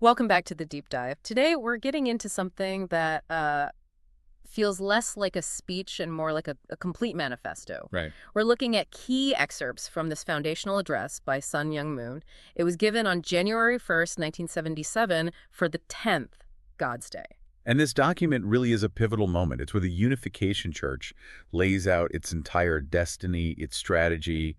Welcome back to the Deep Dive. Today, we're getting into something that feels less like a speech and more like a complete manifesto. Right. We're looking at key excerpts from this foundational address by Sun Myung Moon. It was given on January 1st, 1977, for the 10th God's Day. And this document really is a pivotal moment. It's where the Unification Church lays out its entire destiny, its strategy,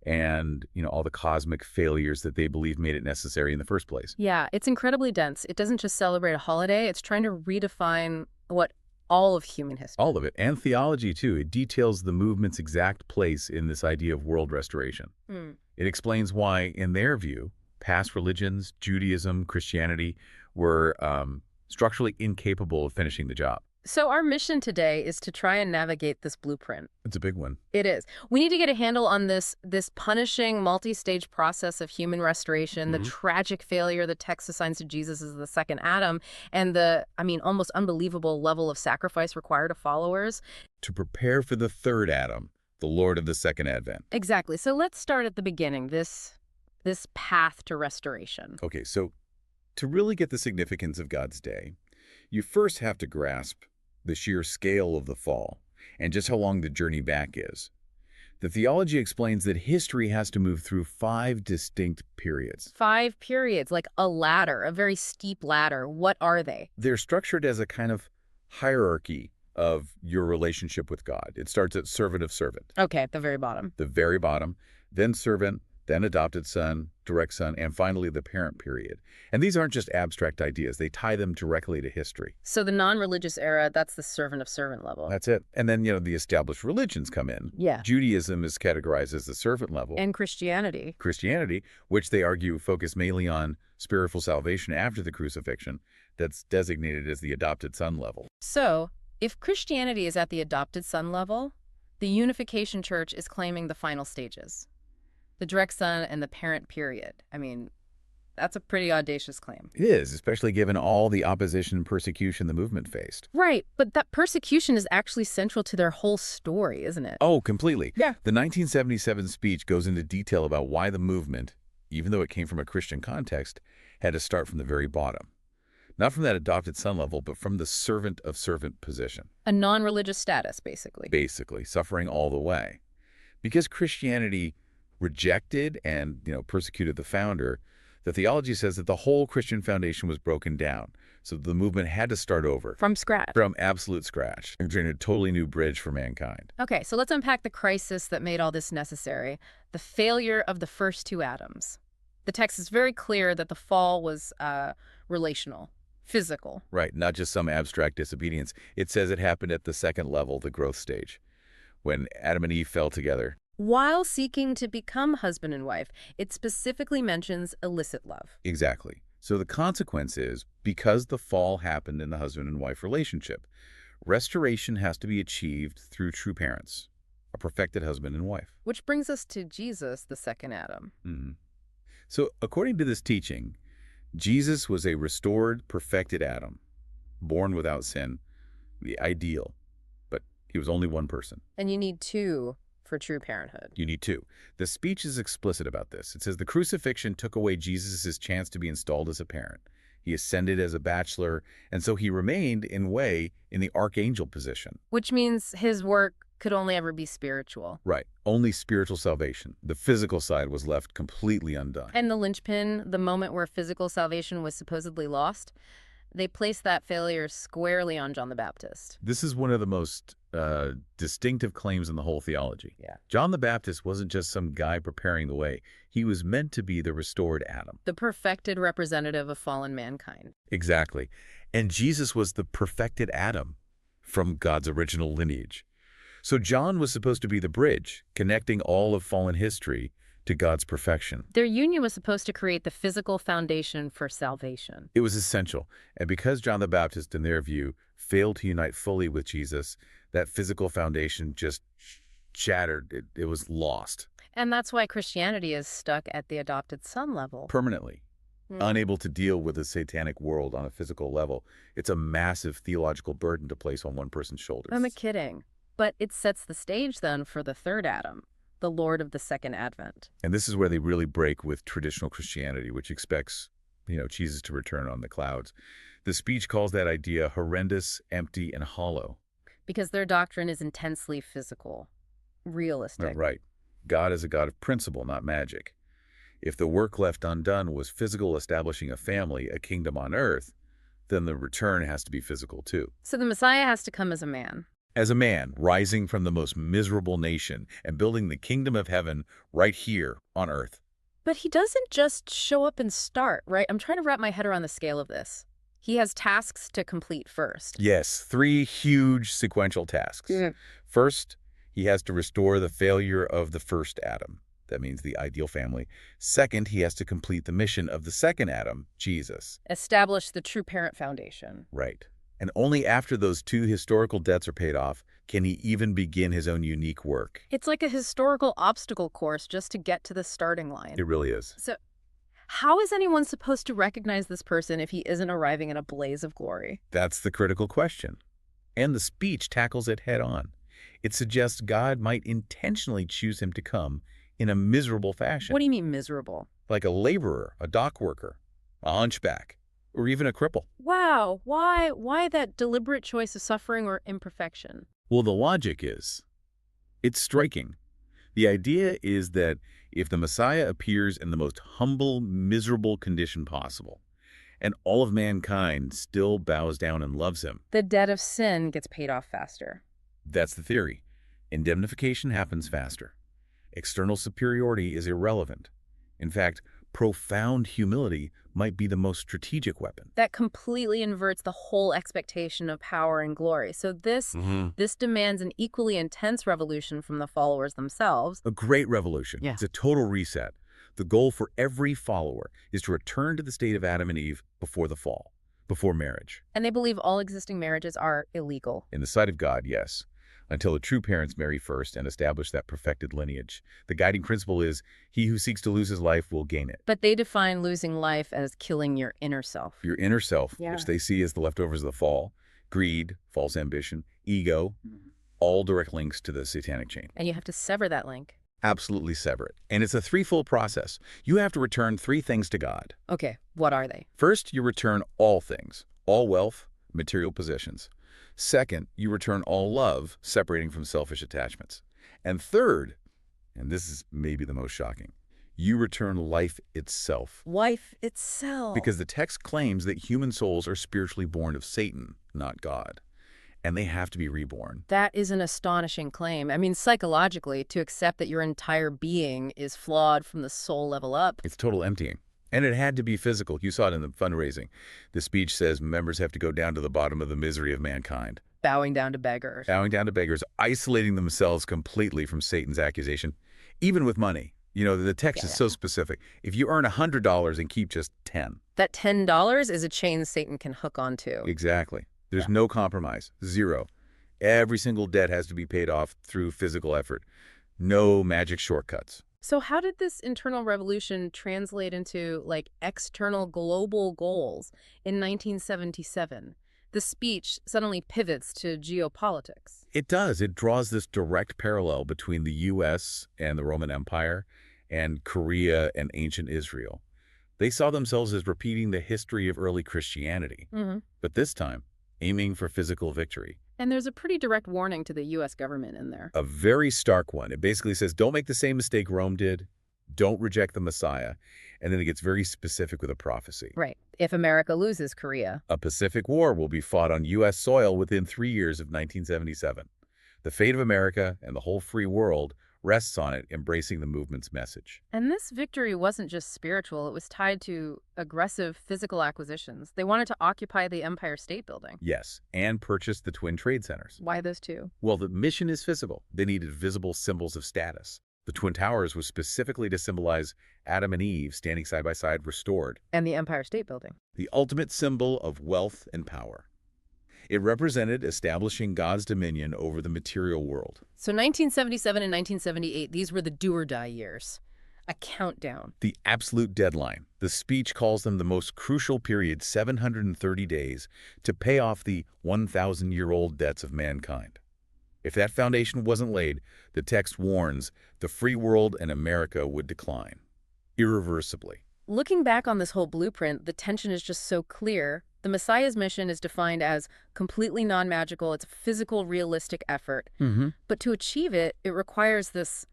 and, all the cosmic failures that they believe made it necessary in the first place. Yeah, it's incredibly dense. It doesn't just celebrate a holiday, it's trying to redefine what all of human history. All of it. And theology, too. It details the movement's exact place in this idea of world restoration. It explains why, in their view, past religions, Judaism, Christianity, were structurally incapable of finishing the job. So our mission today is to try and navigate this blueprint. It's a big one. It is. We need to get a handle on this punishing multi-stage process of human restoration, the tragic failure the text assigns to Jesus as the second Adam, and the, almost unbelievable level of sacrifice required of followers. To prepare for the third Adam, the Lord of the second advent. Exactly. So let's start at the beginning, this path to restoration. Okay, so to really get the significance of God's day, you first have to grasp the sheer scale of the fall and just how long the journey back is. The theology explains that history has to move through 5 distinct periods. 5 periods, like a ladder, a very steep ladder. What are they? They're structured as a kind of hierarchy of your relationship with God. It starts at servant of servant. Okay, at the very bottom. The very bottom, then servant, then adopted son, direct son, and finally the parent period. And these aren't just abstract ideas. They tie them directly to history. So the non-religious era, that's the servant of servant level. That's it. And then, the established religions come in. Yeah. Judaism is categorized as the servant level. And Christianity. Christianity, which they argue focus mainly on spiritual salvation after the crucifixion, that's designated as the adopted son level. So if Christianity is at the adopted son level, the Unification Church is claiming the final stages. The direct son and the parent period. That's a pretty audacious claim. It is, especially given all the opposition and persecution the movement faced. Right, but that persecution is actually central to their whole story, isn't it? Oh, completely. Yeah. The 1977 speech goes into detail about why the movement, even though it came from a Christian context, had to start from the very bottom. Not from that adopted son level, but from the servant of servant position. A non-religious status, basically. Basically, suffering all the way. Because Christianity rejected and persecuted the founder, the theology says that the whole Christian foundation was broken down. So the movement had to start over. From scratch. From absolute scratch. And create a totally new bridge for mankind. Okay, so let's unpack the crisis that made all this necessary. The failure of the first 2 Adams. The text is very clear that the fall was relational, physical. Right, not just some abstract disobedience. It says it happened at the second level, the growth stage, when Adam and Eve fell together. While seeking to become husband and wife, it specifically mentions illicit love. Exactly. So the consequence is, because the fall happened in the husband and wife relationship, restoration has to be achieved through true parents, a perfected husband and wife. Which brings us to Jesus, the second Adam. So according to this teaching, Jesus was a restored, perfected Adam, born without sin, the ideal, but he was only one person. And you need 2 for true parenthood. You need 2. The speech is explicit about this. It says the crucifixion took away Jesus' chance to be installed as a parent. He ascended as a bachelor, and so he remained, in a way, in the archangel position. Which means his work could only ever be spiritual. Right. Only spiritual salvation. The physical side was left completely undone. And the linchpin, the moment where physical salvation was supposedly lost, they placed that failure squarely on John the Baptist. This is one of the most distinctive claims in the whole theology. Yeah. John the Baptist wasn't just some guy preparing the way. He was meant to be the restored Adam. The perfected representative of fallen mankind. Exactly. And Jesus was the perfected Adam from God's original lineage. So John was supposed to be the bridge, connecting all of fallen history to God's perfection. Their union was supposed to create the physical foundation for salvation. It was essential. And because John the Baptist, in their view, failed to unite fully with Jesus, that physical foundation just shattered. It was lost. And that's why Christianity is stuck at the adopted son level. Permanently. Unable to deal with a satanic world on a physical level. It's a massive theological burden to place on one person's shoulders. I'm kidding. But it sets the stage then for the third Adam, the Lord of the second advent. And this is where they really break with traditional Christianity, which expects Jesus to return on the clouds. The speech calls that idea horrendous, empty, and hollow. Because their doctrine is intensely physical, realistic. Right. God is a God of principle, not magic. If the work left undone was physical, establishing a family, a kingdom on earth, then the return has to be physical too. So the Messiah has to come as a man. As a man, rising from the most miserable nation and building the kingdom of heaven right here on earth. But he doesn't just show up and start, right? I'm trying to wrap my head around the scale of this. He has tasks to complete first. Yes, 3 huge sequential tasks. First, he has to restore the failure of the first Adam. That means the ideal family. Second, he has to complete the mission of the second Adam, Jesus. Establish the true parent foundation. Right. And only after those 2 historical debts are paid off can he even begin his own unique work. It's like a historical obstacle course just to get to the starting line. It really is. So how is anyone supposed to recognize this person if he isn't arriving in a blaze of glory? That's the critical question. And the speech tackles it head on. It suggests God might intentionally choose him to come in a miserable fashion. What do you mean miserable? Like a laborer, a dock worker, a hunchback, or even a cripple. Wow, why that deliberate choice of suffering or imperfection? Well, the logic is, it's striking. The idea is that if the Messiah appears in the most humble, miserable condition possible, and all of mankind still bows down and loves him, The debt of sin gets paid off faster. that's the theory. Indemnification happens faster. External superiority is irrelevant. In fact, profound humility might be the most strategic weapon. That completely inverts the whole expectation of power and glory. So this demands an equally intense revolution from the followers themselves. A great revolution. Yeah. It's a total reset. The goal for every follower is to return to the state of Adam and Eve before the fall, before marriage. And they believe all existing marriages are illegal. In the sight of God, yes, until the true parents marry first and establish that perfected lineage. The guiding principle is, he who seeks to lose his life will gain it. But they define losing life as killing your inner self. Your inner self, Yeah. which they see as the leftovers of the fall, greed, false ambition, ego, all direct links to the satanic chain. And you have to sever that link. Absolutely sever it. And it's a threefold process. You have to return 3 things to God. Okay, what are they? First, you return all things, all wealth, material possessions. Second, you return all love, separating from selfish attachments. And third, and this is maybe the most shocking, you return life itself. Life itself. Because the text claims that human souls are spiritually born of Satan, not God. And they have to be reborn. That is an astonishing claim. I mean, psychologically, to accept that your entire being is flawed from the soul level up. It's total emptying. And it had to be physical. You saw it in the fundraising. The speech says members have to go down to the bottom of the misery of mankind. Bowing down to beggars. Bowing down to beggars, isolating themselves completely from Satan's accusation, even with money. The text is so specific. If you earn $100 and keep just 10. That $10 is a chain Satan can hook onto. Exactly. There's no compromise. 0. Every single debt has to be paid off through physical effort. No magic shortcuts. So how did this internal revolution translate into, external global goals in 1977? The speech suddenly pivots to geopolitics. It does. It draws this direct parallel between the U.S. and the Roman Empire and Korea and ancient Israel. They saw themselves as repeating the history of early Christianity, but this time aiming for physical victory. And there's a pretty direct warning to the U.S. government in there. A very stark one. It basically says, don't make the same mistake Rome did. Don't reject the Messiah. And then it gets very specific with a prophecy. Right. If America loses Korea. A Pacific War will be fought on U.S. soil within 3 years of 1977. The fate of America and the whole free world rests on it embracing the movement's message. And this victory wasn't just spiritual. It was tied to aggressive physical acquisitions. They wanted to occupy the Empire State Building. Yes, and purchase the Twin Trade Centers. Why those two? Well, the mission is physical. They needed visible symbols of status. The Twin Towers was specifically to symbolize Adam and Eve standing side by side, restored. And the Empire State Building. The ultimate symbol of wealth and power. It represented establishing God's dominion over the material world. So 1977 and 1978, these were the do-or-die years. A countdown. The absolute deadline. The speech calls them the most crucial period, 730 days, to pay off the 1,000-year-old debts of mankind. If that foundation wasn't laid, the text warns the free world and America would decline, irreversibly. looking back on this whole blueprint, the tension is just so clear. The Messiah's mission is defined as completely non-magical. It's a physical, realistic effort. Mm-hmm. But to achieve it, it requires this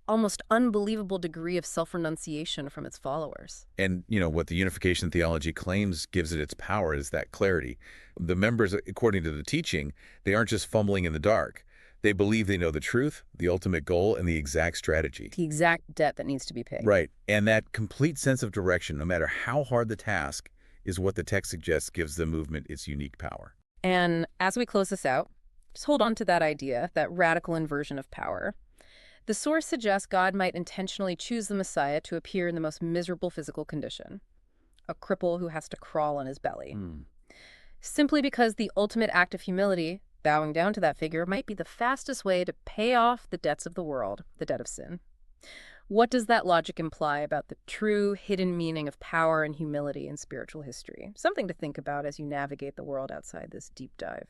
almost unbelievable degree of self-renunciation from its followers. And, what the unification theology claims gives it its power is that clarity. The members, according to the teaching, they aren't just fumbling in the dark. They believe they know the truth, the ultimate goal, and the exact strategy. The exact debt that needs to be paid. Right. And that complete sense of direction, no matter how hard the task, is what the text suggests gives the movement its unique power. And as we close this out, just hold on to that idea, that radical inversion of power. The source suggests God might intentionally choose the Messiah to appear in the most miserable physical condition, a cripple who has to crawl on his belly. Simply because the ultimate act of humility, bowing down to that figure, might be the fastest way to pay off the debts of the world, the debt of sin. What does that logic imply about the true hidden meaning of power and humility in spiritual history? Something to think about as you navigate the world outside this deep dive.